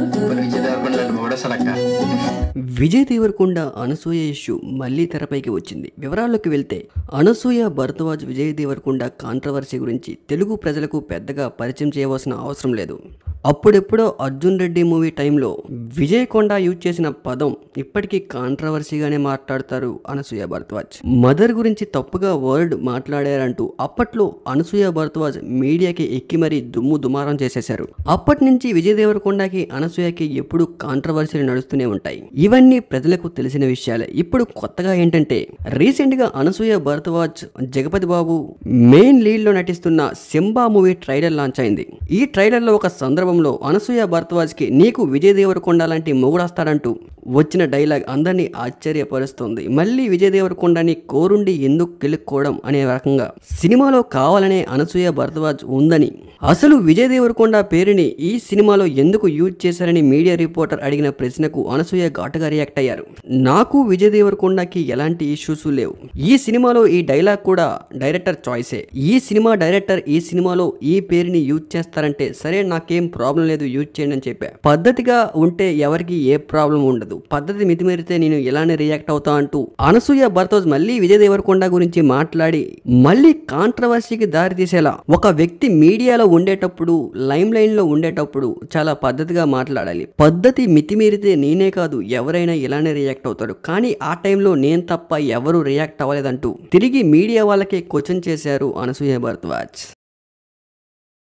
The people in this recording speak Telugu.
విజయ్ దేవరకొండ లాంటి మొగుడు అసలక్క. విజయ్ దేవరకొండ అనసూయ ఇష్యూ మళ్ళీ తెరపైకి వచ్చింది. వివరాల్లోకి వెళ్తే అనసూయ భరద్వాజ్ విజయ్ దేవరకొండ కాంట్రవర్సీ గురించి తెలుగు ప్రజలకు పెద్దగా పరిచయం చేయవలసిన అవసరం లేదు. అప్పుడెప్పుడో అర్జున్ రెడ్డి మూవీ టైంలో విజయ్ కొండ యూజ్ చేసిన పదం ఇప్పటికీ కాంట్రవర్సీగానే మాట్లాడతారు అనసూయ భరద్వాజ్. మదర్ గురించి తప్పుగా వర్డ్ మాట్లాడారంటూ అప్పట్లో అనసూయ భరద్వాజ్ మీడియాకి ఎక్కి మరీ దుమ్ము దుమారం చేసేశారు. అప్పటి నుంచి విజయ్ దేవరకొండకి అనసూయకి ఎప్పుడు కాంట్రవర్సీలు నడుస్తూనే ఉంటాయి. ఇవన్నీ ప్రజలకు తెలిసిన విషయాలే. ఇప్పుడు కొత్తగా ఏంటంటే రీసెంట్ గా అనసూయ భరద్వాజ్ జగపతి బాబు మెయిన్ లీడ్ లో నటిస్తున్న సింబా మూవీ ట్రైలర్ లాంచ్ అయింది. ఈ ట్రైలర్ లో ఒక సందర్భంలో అనసూయ భరద్వాజ్ కి నీకు విజయ్ దేవరకొండ లాంటి మొగుడొస్తాడంటూ వచ్చిన డైలాగ్ అందరినీ ఆశ్చర్యపరుస్తుంది. మళ్ళీ విజయ్ దేవరకొండని కోరుండి ఎందుకు గెలుక్కోవడం అనే రకంగా సినిమాలో కావాలనే అనసూయ భరద్వాజ్ ఉందని, అసలు విజయ్ దేవరకొండ పేరుని ఈ సినిమాలో ఎందుకు యూజ్ చేశారని మీడియా రిపోర్టర్ అడిగిన ప్రశ్నకు అనసూయ ఘాటుగా రియాక్ట్ అయ్యారు. నాకు విజయ్ దేవరకొండకి ఎలాంటి ఇష్యూస్ లేవు. ఈ సినిమాలో ఈ డైలాగ్ కూడా డైరెక్టర్ చాయిసే. ఈ సినిమా డైరెక్టర్ ఈ సినిమాలో ఈ పేరుని యూజ్ చేస్తారంటే సరే, నాకేం ప్రాబ్లం లేదు, యూజ్ చేయండి అని చెప్పా. పద్ధతిగా ఉంటే ఎవరికి ఏ ప్రాబ్లం ఉండదు. పద్ధతి మితిమీరితే నేను ఇలానే రియాక్ట్ అవుతా అంటూ అనసూయ భరద్వాజ్ మళ్ళీ విజయ్ దేవరకొండ గురించి మాట్లాడి మళ్ళీ కాంట్రవర్సీకి దారి తీసేలా, ఒక వ్యక్తి మీడియాలో ఉండేటప్పుడు లైమ్ లైన్ లో ఉండేటప్పుడు చాలా పద్ధతిగా మాట్లాడాలి. పద్ధతి మితిమీరితే నేనే కాదు ఎవరైనా ఇలానే రియాక్ట్ అవుతారు. కానీ ఆ టైంలో నేను తప్ప ఎవరు రియాక్ట్ అవ్వలేదంటూ తిరిగి మీడియా వాళ్ళకే క్వశ్చన్ చేశారు అనసూయ భరద్వాజ్.